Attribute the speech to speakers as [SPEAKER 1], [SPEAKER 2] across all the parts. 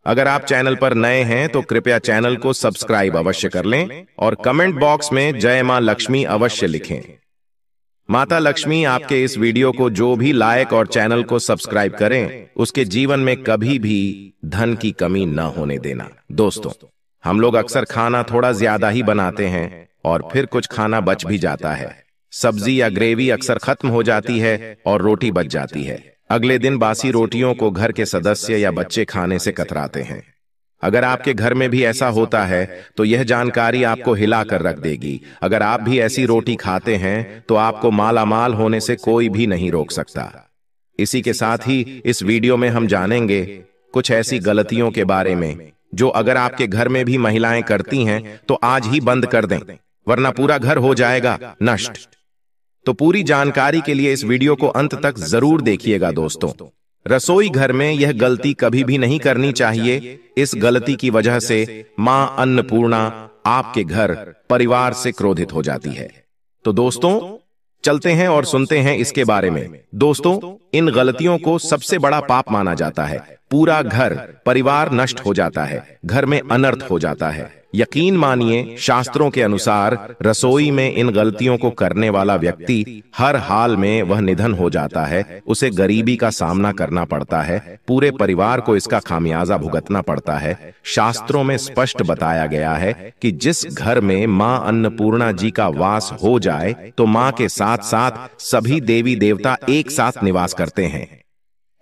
[SPEAKER 1] अगर आप चैनल पर नए हैं तो कृपया चैनल को सब्सक्राइब अवश्य कर लें और कमेंट बॉक्स में जय मां लक्ष्मी अवश्य लिखें। माता लक्ष्मी आपके इस वीडियो को जो भी लाइक और चैनल को सब्सक्राइब करें, उसके जीवन में कभी भी धन की कमी न होने देना। दोस्तों, हम लोग अक्सर खाना थोड़ा ज्यादा ही बनाते हैं और फिर कुछ खाना बच भी जाता है। सब्जी या ग्रेवी अक्सर खत्म हो जाती है और रोटी बच जाती है। अगले दिन बासी रोटियों को घर के सदस्य या बच्चे खाने से कतराते हैं। अगर आपके घर में भी ऐसा होता है तो यह जानकारी आपको हिला कर रख देगी। अगर आप भी ऐसी रोटी खाते हैं तो आपको मालामाल होने से कोई भी नहीं रोक सकता। इसी के साथ ही इस वीडियो में हम जानेंगे कुछ ऐसी गलतियों के बारे में जो अगर आपके घर में भी महिलाएं करती हैं तो आज ही बंद कर दें, वरना पूरा घर हो जाएगा नष्ट। तो पूरी जानकारी के लिए इस वीडियो को अंत तक जरूर देखिएगा। दोस्तों, रसोई घर में यह गलती कभी भी नहीं करनी चाहिए। इस गलती की वजह से मां अन्नपूर्णा आपके घर परिवार से क्रोधित हो जाती है। तो दोस्तों, चलते हैं और सुनते हैं इसके बारे में। दोस्तों, इन गलतियों को सबसे बड़ा पाप माना जाता है। पूरा घर परिवार नष्ट हो जाता है, घर में अनर्थ हो जाता है। यकीन मानिए, शास्त्रों के अनुसार रसोई में इन गलतियों को करने वाला व्यक्ति हर हाल में वह निधन हो जाता है। उसे गरीबी का सामना करना पड़ता है, पूरे परिवार को इसका खामियाजा भुगतना पड़ता है। शास्त्रों में स्पष्ट बताया गया है कि जिस घर में मां अन्नपूर्णा जी का वास हो जाए तो मां के साथ साथ सभी देवी देवता एक साथ निवास करते हैं।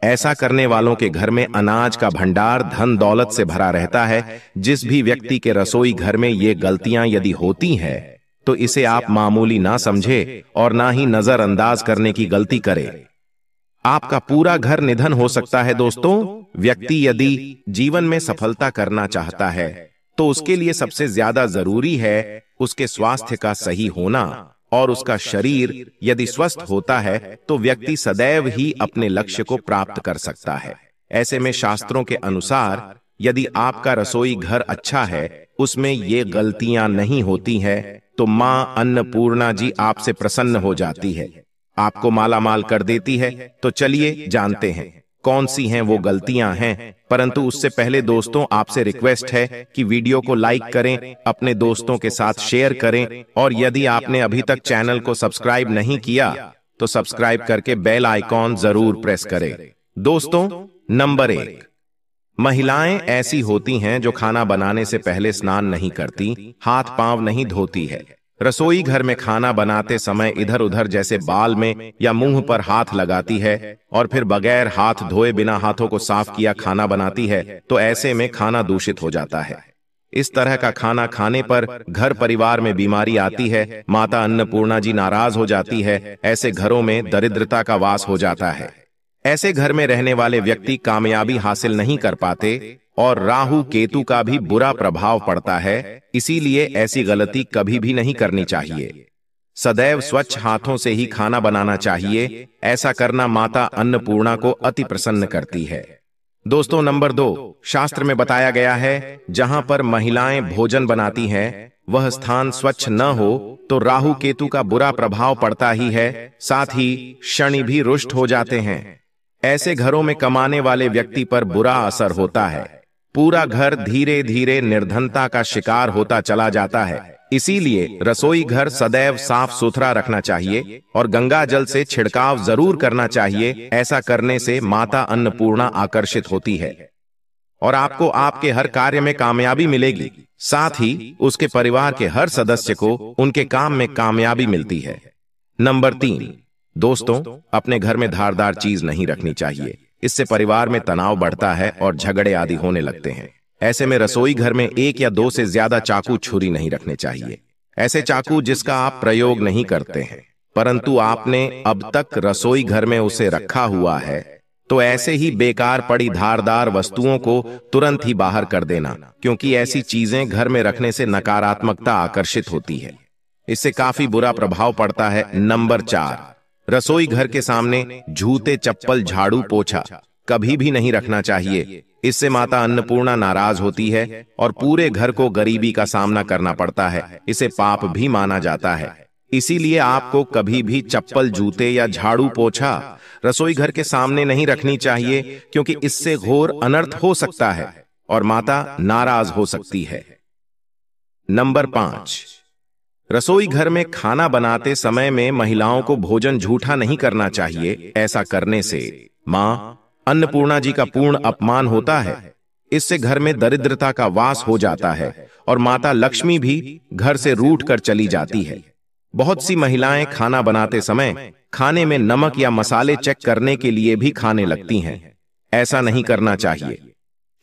[SPEAKER 1] ऐसा करने वालों के घर में अनाज का भंडार धन दौलत से भरा रहता है। जिस भी व्यक्ति के रसोई घर में ये गलतियां यदि होती हैं तो इसे आप मामूली ना समझे और ना ही नजरअंदाज करने की गलती करें। आपका पूरा घर निधन हो सकता है। दोस्तों, व्यक्ति यदि जीवन में सफलता करना चाहता है तो उसके लिए सबसे ज्यादा जरूरी है उसके स्वास्थ्य का सही होना, और उसका शरीर यदि स्वस्थ होता है तो व्यक्ति सदैव ही अपने लक्ष्य को प्राप्त कर सकता है। ऐसे में शास्त्रों के अनुसार यदि आपका रसोई घर अच्छा है, उसमें ये गलतियां नहीं होती हैं, तो मां अन्नपूर्णा जी आपसे प्रसन्न हो जाती है, आपको मालामाल कर देती है। तो चलिए जानते हैं कौन सी हैं वो गलतियां हैं। परंतु उससे पहले दोस्तों, आपसे रिक्वेस्ट है कि वीडियो को लाइक करें, अपने दोस्तों के साथ शेयर करें, और यदि आपने अभी तक चैनल को सब्सक्राइब नहीं किया तो सब्सक्राइब करके बेल आइकॉन जरूर प्रेस करें। दोस्तों, नंबर 1, महिलाएं ऐसी होती हैं जो खाना बनाने से पहले स्नान नहीं करती, हाथ पांव नहीं धोती है। रसोई घर में खाना बनाते समय इधर उधर जैसे बाल में या मुंह पर हाथ लगाती है और फिर बगैर हाथ धोए बिना हाथों को साफ किया खाना बनाती है। तो ऐसे में खाना दूषित हो जाता है। इस तरह का खाना खाने पर घर परिवार में बीमारी आती है, माता अन्नपूर्णा जी नाराज हो जाती है। ऐसे घरों में दरिद्रता का वास हो जाता है। ऐसे घर में रहने वाले व्यक्ति कामयाबी हासिल नहीं कर पाते और राहु केतु का भी बुरा प्रभाव पड़ता है। इसीलिए ऐसी गलती कभी भी नहीं करनी चाहिए। सदैव स्वच्छ हाथों से ही खाना बनाना चाहिए। ऐसा करना माता अन्नपूर्णा को अति प्रसन्न करती है। दोस्तों, नंबर 2, शास्त्र में बताया गया है जहां पर महिलाएं भोजन बनाती हैं वह स्थान स्वच्छ न हो तो राहु केतु का बुरा प्रभाव पड़ता ही है, साथ ही शनि भी रुष्ट हो जाते हैं। ऐसे घरों में कमाने वाले व्यक्ति पर बुरा असर होता है। पूरा घर धीरे धीरे निर्धनता का शिकार होता चला जाता है। इसीलिए रसोई घर सदैव साफ सुथरा रखना चाहिए और गंगा जल से छिड़काव जरूर करना चाहिए। ऐसा करने से माता अन्नपूर्णा आकर्षित होती है और आपको आपके हर कार्य में कामयाबी मिलेगी। साथ ही उसके परिवार के हर सदस्य को उनके काम में कामयाबी मिलती है। नंबर 3, दोस्तों, अपने घर में धारदार चीज नहीं रखनी चाहिए। इससे परिवार में तनाव बढ़ता है और झगड़े आदि होने लगते हैं। ऐसे में रसोई घर में 1 या 2 से ज्यादा चाकू छुरी नहीं रखने चाहिए। ऐसे चाकू जिसका आप प्रयोग नहीं करते हैं परंतु आपने अब तक रसोई घर में उसे रखा हुआ है, तो ऐसे ही बेकार पड़ी धारदार वस्तुओं को तुरंत ही बाहर कर देना, क्योंकि ऐसी चीजें घर में रखने से नकारात्मकता आकर्षित होती है। इससे काफी बुरा प्रभाव पड़ता है। नंबर 4, रसोई घर के सामने जूते, चप्पल, झाड़ू, पोछा कभी भी नहीं रखना चाहिए। इससे माता अन्नपूर्णा नाराज होती है और पूरे घर को गरीबी का सामना करना पड़ता है। इसे पाप भी माना जाता है। इसीलिए आपको कभी भी चप्पल, जूते या झाड़ू, पोछा रसोई घर के सामने नहीं रखनी चाहिए, क्योंकि इससे घोर अनर्थ हो सकता है और माता नाराज हो सकती है। नंबर 5, रसोई घर में खाना बनाते समय में महिलाओं को भोजन झूठा नहीं करना चाहिए। ऐसा करने से मां अन्नपूर्णा जी का पूर्ण अपमान होता है। इससे घर में दरिद्रता का वास हो जाता है और माता लक्ष्मी भी घर से रूठ कर चली जाती है। बहुत सी महिलाएं खाना बनाते समय खाने में नमक या मसाले चेक करने के लिए भी खाने लगती हैं। ऐसा नहीं करना चाहिए।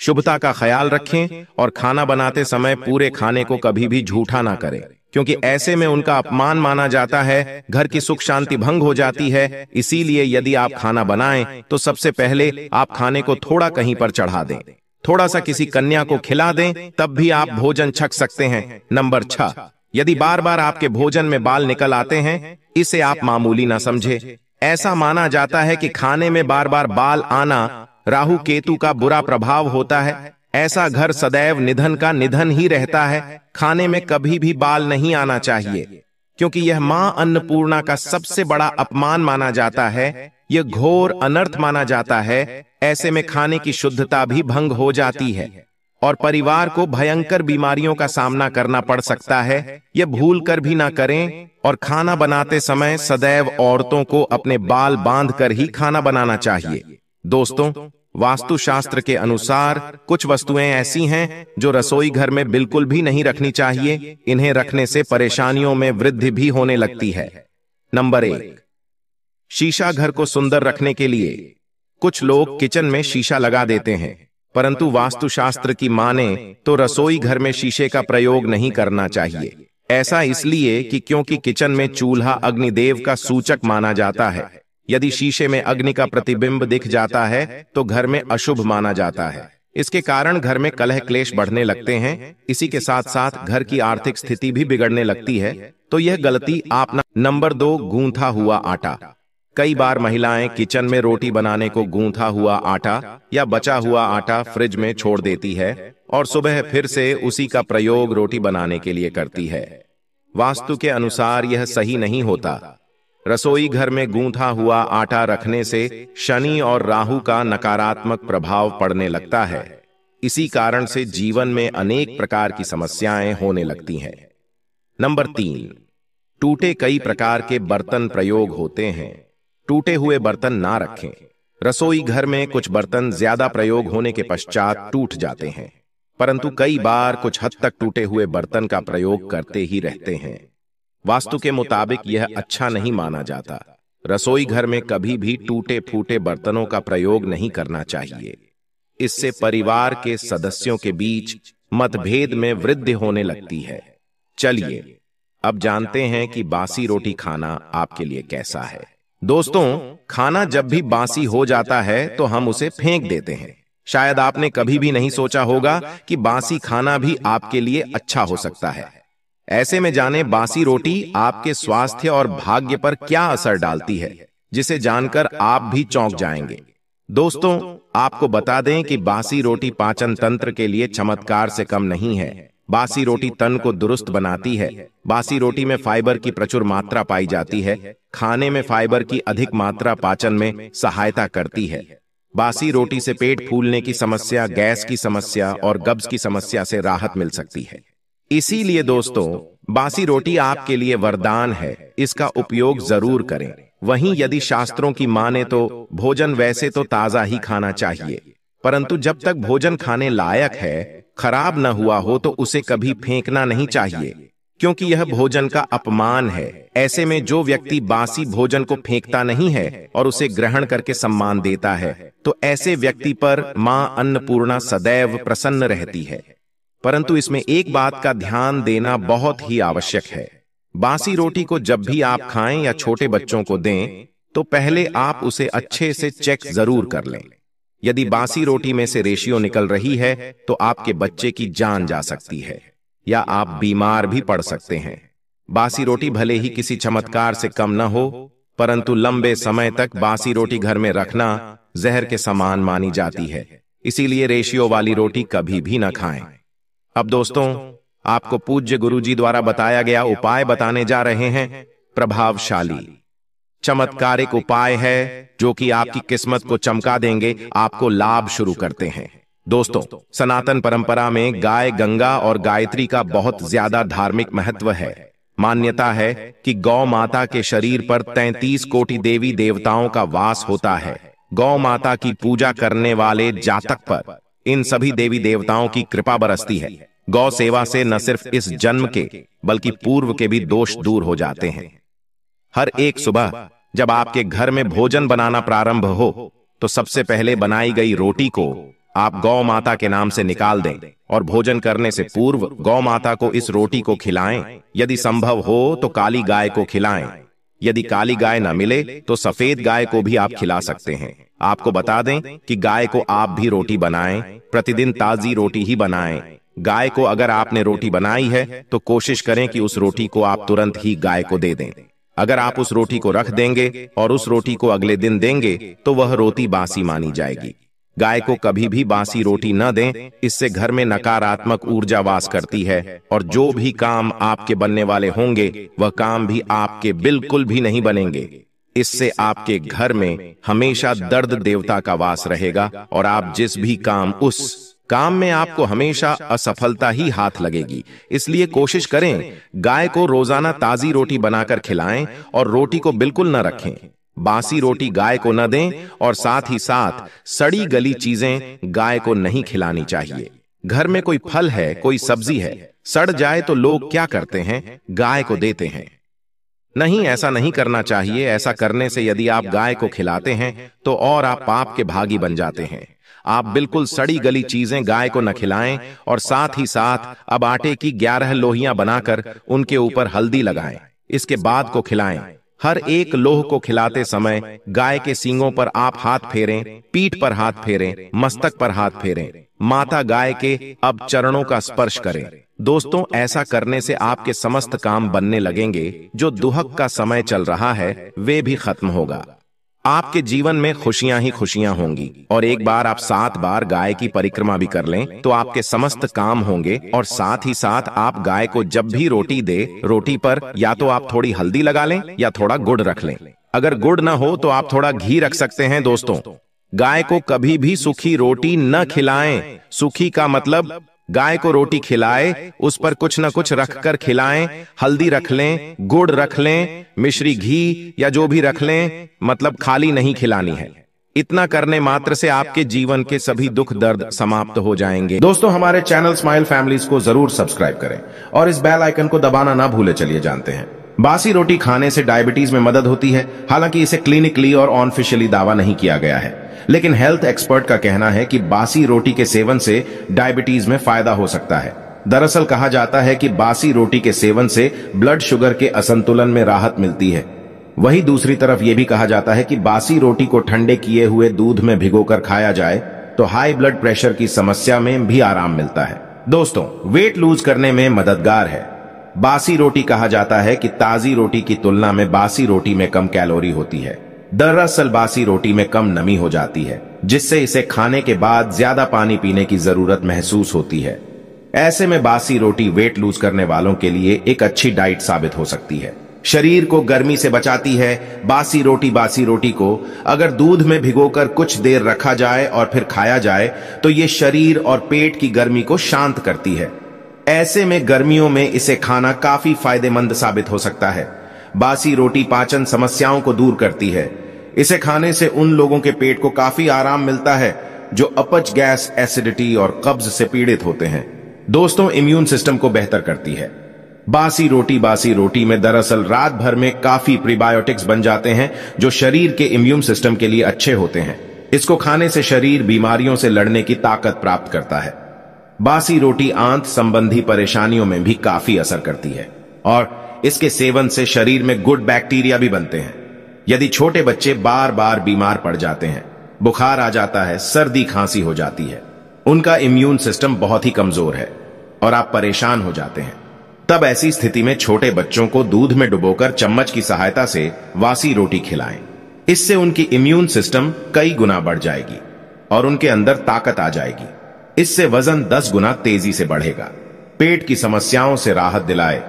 [SPEAKER 1] शुभता का ख्याल रखें और खाना बनाते समय पूरे खाने को कभी भी झूठा ना करें, क्योंकि ऐसे में उनका अपमान माना जाता है, घर की सुख शांति भंग हो जाती है। इसीलिए यदि आप खाना बनाएं तो सबसे पहले आप खाने को थोड़ा कहीं पर चढ़ा दें, थोड़ा सा किसी कन्या को खिला दें, तब भी आप भोजन छक सकते हैं। नंबर 6, यदि बार बार आपके भोजन में बाल निकल आते हैं, इसे आप मामूली ना समझे। ऐसा माना जाता है कि खाने में बार बार बाल आना राहु केतु का बुरा प्रभाव होता है। ऐसा घर सदैव निधन का निधन ही रहता है। खाने में कभी भी बाल नहीं आना चाहिए, क्योंकि यह मां अन्नपूर्णा का सबसे बड़ा अपमान माना जाता है। यह घोर अनर्थ माना जाता है। ऐसे में खाने की शुद्धता भी भंग हो जाती है और परिवार को भयंकर बीमारियों का सामना करना पड़ सकता है। यह भूल कर भी ना करें। और खाना बनाते समय सदैव औरतों को अपने बाल बांध कर ही खाना बनाना चाहिए। दोस्तों, वास्तुशास्त्र के अनुसार कुछ वस्तुएं ऐसी हैं जो रसोई घर में बिल्कुल भी नहीं रखनी चाहिए। इन्हें रखने से परेशानियों में वृद्धि भी होने लगती है। नंबर 1, शीशा घर को सुंदर रखने के लिए कुछ लोग किचन में शीशा लगा देते हैं, परंतु वास्तुशास्त्र की माने तो रसोई घर में शीशे का प्रयोग नहीं करना चाहिए। ऐसा इसलिए कि क्योंकि किचन में चूल्हा अग्निदेव का सूचक माना जाता है। यदि शीशे में अग्नि का प्रतिबिंब दिख जाता है तो घर में अशुभ माना जाता है। इसके कारण घर में कलह क्लेश बढ़ने लगते हैं। इसी के साथ साथ घर की आर्थिक स्थिति भी बिगड़ने लगती है, तो यह गलती आप ना। नंबर 2, गूंथा हुआ आटा। कई बार महिलाएं किचन में रोटी बनाने को गूंथा हुआ आटा या बचा हुआ आटा फ्रिज में छोड़ देती है और सुबह फिर से उसी का प्रयोग रोटी बनाने के लिए करती है। वास्तु के अनुसार यह सही नहीं होता। रसोई घर में गूंथा हुआ आटा रखने से शनि और राहु का नकारात्मक प्रभाव पड़ने लगता है। इसी कारण से जीवन में अनेक प्रकार की समस्याएं होने लगती हैं। नंबर 3, टूटे कई प्रकार के बर्तन प्रयोग होते हैं। टूटे हुए बर्तन ना रखें। रसोई घर में कुछ बर्तन ज्यादा प्रयोग होने के पश्चात टूट जाते हैं, परंतु कई बार कुछ हद तक टूटे हुए बर्तन का प्रयोग करते ही रहते हैं। वास्तु के मुताबिक यह अच्छा नहीं माना जाता। रसोई घर में कभी भी टूटे फूटे बर्तनों का प्रयोग नहीं करना चाहिए। इससे परिवार के सदस्यों के बीच मतभेद में वृद्धि होने लगती है। चलिए अब जानते हैं कि बासी रोटी खाना आपके लिए कैसा है। दोस्तों, खाना जब भी बासी हो जाता है तो हम उसे फेंक देते हैं। शायद आपने कभी भी नहीं सोचा होगा कि बासी खाना भी आपके लिए अच्छा हो सकता है। ऐसे में जाने बासी रोटी आपके स्वास्थ्य और भाग्य पर क्या असर डालती है, जिसे जानकर आप भी चौंक जाएंगे। दोस्तों, आपको बता दें कि बासी रोटी पाचन तंत्र के लिए चमत्कार से कम नहीं है। बासी रोटी तन को दुरुस्त बनाती है। बासी रोटी में फाइबर की प्रचुर मात्रा पाई जाती है। खाने में फाइबर की अधिक मात्रा पाचन में सहायता करती है। बासी रोटी से पेट फूलने की समस्या, गैस की समस्या और कब्ज की समस्या से राहत मिल सकती है। इसीलिए दोस्तों, बासी रोटी आपके लिए वरदान है। इसका उपयोग जरूर करें। वहीं यदि शास्त्रों की माने तो भोजन वैसे तो ताजा ही खाना चाहिए, परंतु जब तक भोजन खाने लायक है, खराब न हुआ हो तो उसे कभी फेंकना नहीं चाहिए, क्योंकि यह भोजन का अपमान है। ऐसे में जो व्यक्ति बासी भोजन को फेंकता नहीं है और उसे ग्रहण करके सम्मान देता है, तो ऐसे व्यक्ति पर मां अन्नपूर्णा सदैव प्रसन्न रहती है। परंतु इसमें एक बात का ध्यान देना बहुत ही आवश्यक है। बासी रोटी को जब भी आप खाएं या छोटे बच्चों को दें, तो पहले आप उसे अच्छे से चेक जरूर कर लें। यदि बासी रोटी में से रेशियो निकल रही है तो आपके बच्चे की जान जा सकती है या आप बीमार भी पड़ सकते हैं। बासी रोटी भले ही किसी चमत्कार से कम न हो, परंतु लंबे समय तक बासी रोटी घर में रखना जहर के समान मानी जाती है। इसीलिए रेशियो वाली रोटी कभी भी न खाएं। अब दोस्तों, आपको पूज्य गुरुजी द्वारा बताया गया उपाय बताने जा रहे हैं। प्रभावशाली चमत्कारिक उपाय है जो कि आपकी किस्मत को चमका देंगे। आपको लाभ शुरू करते हैं। दोस्तों, सनातन परंपरा में गाय गंगा और गायत्री का बहुत ज्यादा धार्मिक महत्व है। मान्यता है कि गौ माता के शरीर पर 33 कोटि देवी देवताओं का वास होता है। गौ माता की पूजा करने वाले जातक पर इन सभी देवी देवताओं की कृपा बरसती है। गौ सेवा से न सिर्फ इस जन्म के बल्कि पूर्व के भी दोष दूर हो जाते हैं। हर एक सुबह जब आपके घर में भोजन बनाना प्रारंभ हो तो सबसे पहले बनाई गई रोटी को आप गौ माता के नाम से निकाल दें और भोजन करने से पूर्व गौ माता को इस रोटी को खिलाएं। यदि संभव हो तो काली गाय को खिलाएं। यदि काली गाय न मिले तो सफेद गाय को भी आप खिला सकते हैं। आपको बता दें कि गाय को आप भी रोटी बनाएं, प्रतिदिन ताजी रोटी ही बनाएं। गाय को अगर आपने रोटी बनाई है तो कोशिश करें कि उस रोटी को आप तुरंत ही गाय को दे दें। अगर आप उस रोटी को रख देंगे और उस रोटी को अगले दिन देंगे तो वह रोटी बासी मानी जाएगी। गाय को कभी भी बासी रोटी न दें, इससे घर में नकारात्मक ऊर्जा वास करती है और जो भी काम आपके बनने वाले होंगे वह काम भी आपके बिल्कुल भी नहीं बनेंगे। इससे आपके घर में हमेशा दर्द देवता का वास रहेगा और आप जिस भी उस काम में आपको हमेशा असफलता ही हाथ लगेगी। इसलिए कोशिश करें गाय को रोजाना ताजी रोटी बनाकर खिलाएं और रोटी को बिल्कुल न रखें। बासी रोटी गाय को न दें और साथ ही साथ सड़ी गली चीजें गाय को नहीं खिलानी चाहिए। घर में कोई फल है, कोई सब्जी है, सड़ जाए तो लोग क्या करते हैं? गाय को देते हैं। नहीं, ऐसा नहीं करना चाहिए। ऐसा करने से यदि आप गाय को खिलाते हैं तो और आप पाप के भागी बन जाते हैं। आप बिल्कुल सड़ी गली चीजें गाय को न खिलाएं और साथ ही साथ अब आटे की 11 लोहियां बनाकर उनके ऊपर हल्दी लगाएं। इसके बाद को खिलाएं। हर एक लोह को खिलाते समय गाय के सींगों पर आप हाथ फेरें, पीठ पर हाथ फेरें, मस्तक पर हाथ फेरें। माता गाय के अब चरणों का स्पर्श करें। दोस्तों, ऐसा करने से आपके समस्त काम बनने लगेंगे। जो दुहक का समय चल रहा है वे भी खत्म होगा। आपके जीवन में खुशियां ही खुशियां होंगी। और एक बार आप 7 बार गाय की परिक्रमा भी कर लें तो आपके समस्त काम होंगे। और साथ ही साथ आप गाय को जब भी रोटी दे, रोटी पर या तो आप थोड़ी हल्दी लगा लें या थोड़ा गुड़ रख लें। अगर गुड़ ना हो तो आप थोड़ा घी रख सकते हैं। दोस्तों, गाय को कभी भी सूखी रोटी न खिलाएं। सूखी का मतलब गाय को रोटी खिलाए, उस पर कुछ न कुछ रखकर खिलाएं। हल्दी रख लें, गुड़ रख लें, मिश्री घी या जो भी रख लें, मतलब खाली नहीं खिलानी है। इतना करने मात्र से आपके जीवन के सभी दुख दर्द समाप्त हो जाएंगे। दोस्तों, हमारे चैनल स्माइल फैमिलीज को जरूर सब्सक्राइब करें और इस बेल आइकन को दबाना ना भूले। चलिए जानते हैं। बासी रोटी खाने से डायबिटीज में मदद होती है। हालांकि इसे क्लिनिकली और ऑनऑफिशियली दावा नहीं किया गया है, लेकिन हेल्थ एक्सपर्ट का कहना है कि बासी रोटी के सेवन से डायबिटीज में फायदा हो सकता है। दरअसल कहा जाता है कि बासी रोटी के सेवन से ब्लड शुगर के असंतुलन में राहत मिलती है। वहीं दूसरी तरफ यह भी कहा जाता है कि बासी रोटी को ठंडे किए हुए दूध में भिगोकर खाया जाए तो हाई ब्लड प्रेशर की समस्या में भी आराम मिलता है। दोस्तों, वेट लूज करने में मददगार है। बासी रोटी कहा जाता है कि ताजी रोटी की तुलना में बासी रोटी में कम कैलोरी होती है। दरअसल बासी रोटी में कम नमी हो जाती है, जिससे इसे खाने के बाद ज्यादा पानी पीने की जरूरत महसूस होती है। ऐसे में बासी रोटी वेट लूज करने वालों के लिए एक अच्छी डाइट साबित हो सकती है। शरीर को गर्मी से बचाती है। बासी रोटी को अगर दूध में भिगोकर कुछ देर रखा जाए और फिर खाया जाए तो ये शरीर और पेट की गर्मी को शांत करती है। ऐसे में गर्मियों में इसे खाना काफी फायदेमंद साबित हो सकता है। बासी रोटी पाचन समस्याओं को दूर करती है। इसे खाने से उन लोगों के पेट को काफी आराम मिलता है जो अपच, गैस, एसिडिटी और कब्ज से पीड़ित होते हैं। दोस्तों, इम्यून सिस्टम को बेहतर करती है। बासी रोटी में दरअसल रात भर में काफी प्रीबायोटिक्स बन जाते हैं जो शरीर के इम्यून सिस्टम के लिए अच्छे होते हैं। इसको खाने से शरीर बीमारियों से लड़ने की ताकत प्राप्त करता है। बासी रोटी आंत संबंधी परेशानियों में भी काफी असर करती है और इसके सेवन से शरीर में गुड बैक्टीरिया भी बनते हैं। यदि छोटे बच्चे बार बार बीमार पड़ जाते हैं, बुखार आ जाता है, सर्दी खांसी हो जाती है, उनका इम्यून सिस्टम बहुत ही कमजोर है और आप परेशान हो जाते हैं, तब ऐसी स्थिति में छोटे बच्चों को दूध में डुबोकर चम्मच की सहायता से बासी रोटी खिलाएं। इससे उनकी इम्यून सिस्टम कई गुना बढ़ जाएगी और उनके अंदर ताकत आ जाएगी। इससे वजन 10 गुना तेजी से बढ़ेगा। पेट की समस्याओं से राहत दिलाए।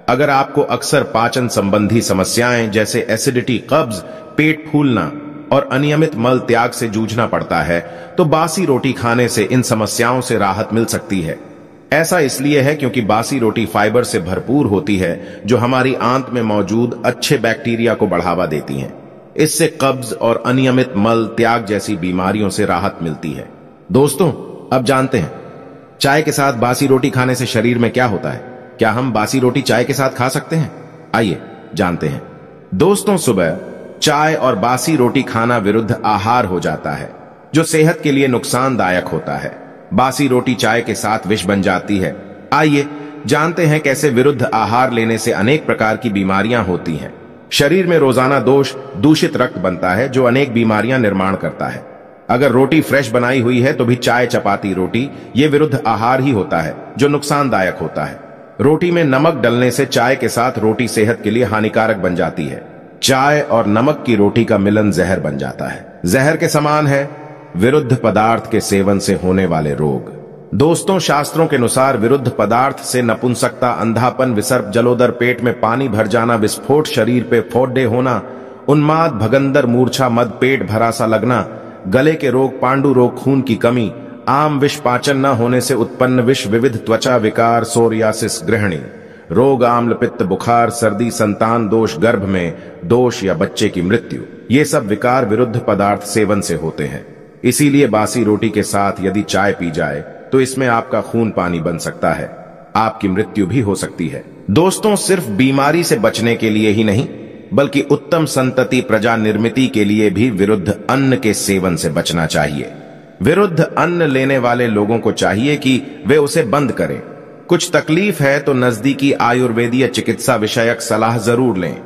[SPEAKER 1] अगर आपको अक्सर पाचन संबंधी समस्याएं जैसे एसिडिटी, कब्ज, पेट फूलना और अनियमित मल त्याग से जूझना पड़ता है, तो बासी रोटी खाने से इन समस्याओं से राहत मिल सकती है। ऐसा इसलिए है क्योंकि बासी रोटी फाइबर से भरपूर होती है, जो हमारी आंत में मौजूद अच्छे बैक्टीरिया को बढ़ावा देती हैं। इससे कब्ज और अनियमित मल त्याग जैसी बीमारियों से राहत मिलती है। दोस्तों, अब जानते हैं चाय के साथ बासी रोटी खाने से शरीर में क्या होता है। क्या हम बासी रोटी चाय के साथ खा सकते हैं? आइए जानते हैं। दोस्तों, सुबह चाय और बासी रोटी खाना विरुद्ध आहार हो जाता है, जो सेहत के लिए नुकसानदायक होता है। बासी रोटी चाय के साथ विष बन जाती है। आइए जानते हैं कैसे विरुद्ध आहार लेने से अनेक प्रकार की बीमारियां होती हैं। शरीर में रोजाना दूषित रक्त बनता है, जो अनेक बीमारियां निर्माण करता है। अगर रोटी फ्रेश बनाई हुई है तो भी चाय, चपाती, रोटी ये विरुद्ध आहार ही होता है, जो नुकसानदायक होता है। रोटी में नमक डलने से चाय के साथ रोटी सेहत के लिए हानिकारक बन जाती है। चाय और नमक की रोटी का मिलन जहर बन जाता है। जहर के समान है विरुद्ध पदार्थ के सेवन से होने वाले रोग। दोस्तों, शास्त्रों के अनुसार विरुद्ध पदार्थ से नपुंसकता, अंधापन, विसर्प, जलोदर, पेट में पानी भर जाना, विस्फोट, शरीर पे फोड़े होना, उन्माद, भगंदर, मूर्छा, मद, पेट भरा सा लगना, गले के रोग, पांडु रोग, खून की कमी, आम विष पाचन न होने से उत्पन्न विष, विविध त्वचा विकार, सोरियासिस, गृहिणी रोग, आम्ल पित्त, बुखार, सर्दी, संतान दोष, गर्भ में दोष या बच्चे की मृत्यु, ये सब विकार विरुद्ध पदार्थ सेवन से होते हैं। इसीलिए बासी रोटी के साथ यदि चाय पी जाए तो इसमें आपका खून पानी बन सकता है, आपकी मृत्यु भी हो सकती है। दोस्तों, सिर्फ बीमारी से बचने के लिए ही नहीं, बल्कि उत्तम संतति प्रजा निर्मिति के लिए भी विरुद्ध अन्न के सेवन से बचना चाहिए। विरुद्ध अन्न लेने वाले लोगों को चाहिए कि वे उसे बंद करें। कुछ तकलीफ है तो नजदीकी आयुर्वेदीय चिकित्सा विषयक सलाह जरूर लें।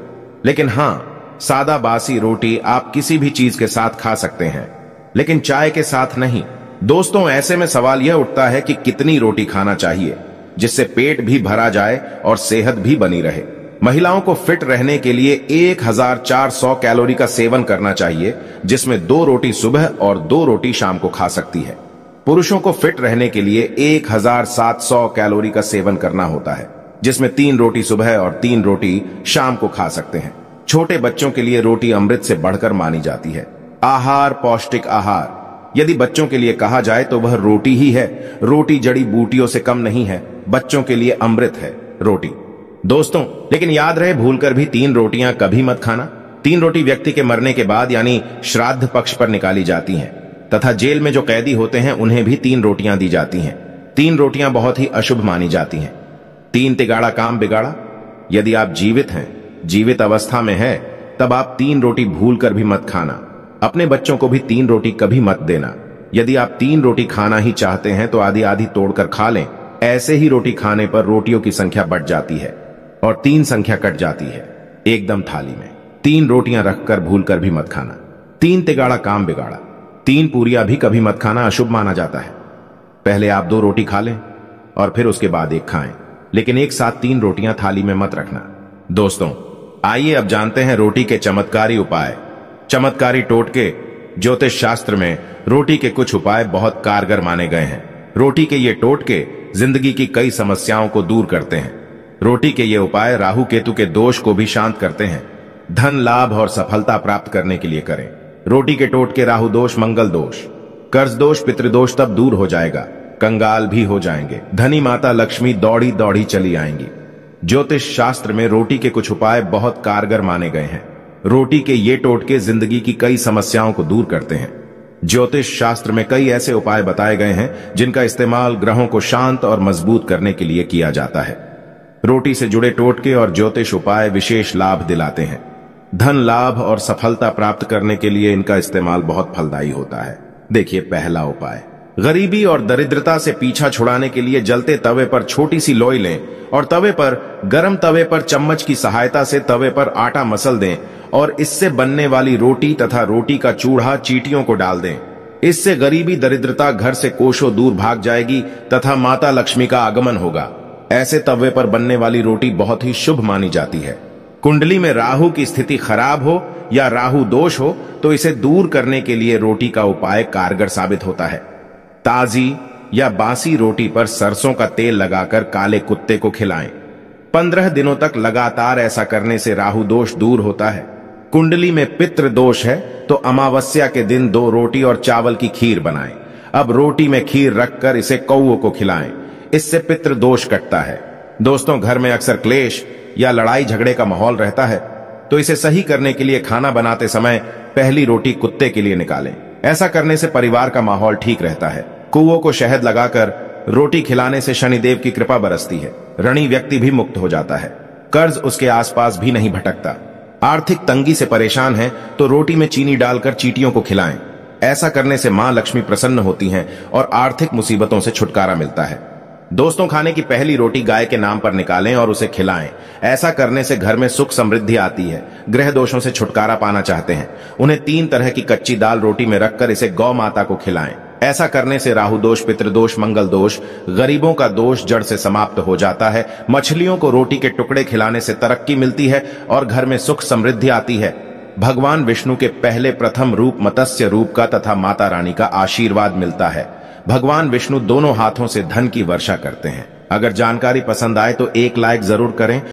[SPEAKER 1] लेकिन हाँ, सादा बासी रोटी आप किसी भी चीज के साथ खा सकते हैं, लेकिन चाय के साथ नहीं। दोस्तों, ऐसे में सवाल यह उठता है कि कितनी रोटी खाना चाहिए जिससे पेट भी भरा जाए और सेहत भी बनी रहे। महिलाओं को फिट रहने के लिए 1400 कैलोरी का सेवन करना चाहिए, जिसमें 2 रोटी सुबह और 2 रोटी शाम को खा सकती है। पुरुषों को फिट रहने के लिए 1700 कैलोरी का सेवन करना होता है, जिसमें 3 रोटी सुबह और 3 रोटी शाम को खा सकते हैं। छोटे बच्चों के लिए रोटी अमृत से बढ़कर मानी जाती है। आहार, पौष्टिक आहार यदि बच्चों के लिए कहा जाए तो वह रोटी ही है। रोटी जड़ी बूटियों से कम नहीं है, बच्चों के लिए अमृत है रोटी। दोस्तों, लेकिन याद रहे, भूलकर भी 3 रोटियां कभी मत खाना। 3 रोटी व्यक्ति के मरने के बाद यानी श्राद्ध पक्ष पर निकाली जाती हैं, तथा जेल में जो कैदी होते हैं उन्हें भी 3 रोटियां दी जाती हैं। 3 रोटियां बहुत ही अशुभ मानी जाती हैं। 3 तिगाड़ा काम बिगाड़ा। यदि आप जीवित हैं, जीवित अवस्था में है, तब आप 3 रोटी भूलकर भी मत खाना। अपने बच्चों को भी 3 रोटी कभी मत देना। यदि आप 3 रोटी खाना ही चाहते हैं तो आधी आधी तोड़कर खा लें। ऐसे ही रोटी खाने पर रोटियों की संख्या बढ़ जाती है और 3 संख्या कट जाती है एकदम थाली में। 3 रोटियां रखकर भूलकर भी मत खाना। 3 तिगाड़ा काम बिगाड़ा। 3 पूरियां भी कभी मत खाना, अशुभ माना जाता है। पहले आप 2 रोटी खा लें और फिर उसके बाद 1 खाएं, लेकिन एक साथ 3 रोटियां थाली में मत रखना। दोस्तों, आइए अब जानते हैं रोटी के चमत्कारी उपाय। चमत्कारी टोटके। ज्योतिष शास्त्र में रोटी के कुछ उपाय बहुत कारगर माने गए हैं। रोटी के ये टोटके जिंदगी की कई समस्याओं को दूर करते हैं। रोटी के ये उपाय राहु केतु के दोष को भी शांत करते हैं। धन लाभ और सफलता प्राप्त करने के लिए करें। रोटी के टोटके राहु दोष, मंगल दोष, कर्ज दोष, पितृदोष तब दूर हो जाएगा। कंगाल भी हो जाएंगे। धनी माता लक्ष्मी दौड़ी दौड़ी चली आएंगी। ज्योतिष शास्त्र में रोटी के कुछ उपाय बहुत कारगर माने गए हैं। रोटी के ये टोटके जिंदगी की कई समस्याओं को दूर करते हैं। ज्योतिष शास्त्र में कई ऐसे उपाय बताए गए हैं जिनका इस्तेमाल ग्रहों को शांत और मजबूत करने के लिए किया जाता है। रोटी से जुड़े टोटके और ज्योतिष उपाय विशेष लाभ दिलाते हैं। धन लाभ और सफलता प्राप्त करने के लिए इनका इस्तेमाल बहुत फलदायी होता है। देखिए, पहला उपाय, गरीबी और दरिद्रता से पीछा छुड़ाने के लिए जलते तवे पर छोटी सी लोई लें और गर्म तवे पर चम्मच की सहायता से तवे पर आटा मसल दें और इससे बनने वाली रोटी तथा रोटी का चूड़ा चींटियों को डाल दें। इससे गरीबी दरिद्रता घर से कोसों दूर भाग जाएगी तथा माता लक्ष्मी का आगमन होगा। ऐसे तवे पर बनने वाली रोटी बहुत ही शुभ मानी जाती है। कुंडली में राहु की स्थिति खराब हो या राहु दोष हो तो इसे दूर करने के लिए रोटी का उपाय कारगर साबित होता है। ताजी या बासी रोटी पर सरसों का तेल लगाकर काले कुत्ते को खिलाएं। 15 दिनों तक लगातार ऐसा करने से राहु दोष दूर होता है। कुंडली में पितृ दोष है तो अमावस्या के दिन 2 रोटी और चावल की खीर बनाएं। अब रोटी में खीर रखकर इसे कौओं को खिलाएं। इससे पितृ दोष कटता है। दोस्तों, घर में अक्सर क्लेश या लड़ाई झगड़े का माहौल रहता है, तो इसे सही करने के लिए खाना बनाते समय पहली रोटी कुत्ते के लिए निकालें। ऐसा करने से परिवार का माहौल ठीक रहता है। कौओं को शहद लगाकर रोटी खिलाने से शनिदेव की कृपा बरसती है। ऋणी व्यक्ति भी मुक्त हो जाता है। कर्ज उसके आसपास भी नहीं भटकता। आर्थिक तंगी से परेशान है तो रोटी में चीनी डालकर चींटियों को खिलाएं। ऐसा करने से मां लक्ष्मी प्रसन्न होती हैं और आर्थिक मुसीबतों से छुटकारा मिलता है। दोस्तों, खाने की पहली रोटी गाय के नाम पर निकालें और उसे खिलाएं। ऐसा करने से घर में सुख समृद्धि आती है। ग्रह दोषों से छुटकारा पाना चाहते हैं, उन्हें 3 तरह की कच्ची दाल रोटी में रखकर इसे गौ माता को खिलाएं। ऐसा करने से राहु दोष, पितृदोष, मंगल दोष, गरीबों का दोष जड़ से समाप्त हो जाता है। मछलियों को रोटी के टुकड़े खिलाने से तरक्की मिलती है और घर में सुख समृद्धि आती है। भगवान विष्णु के पहले प्रथम रूप मत्स्य रूप का तथा माता रानी का आशीर्वाद मिलता है। भगवान विष्णु दोनों हाथों से धन की वर्षा करते हैं। अगर जानकारी पसंद आए तो एक लाइक जरूर करें।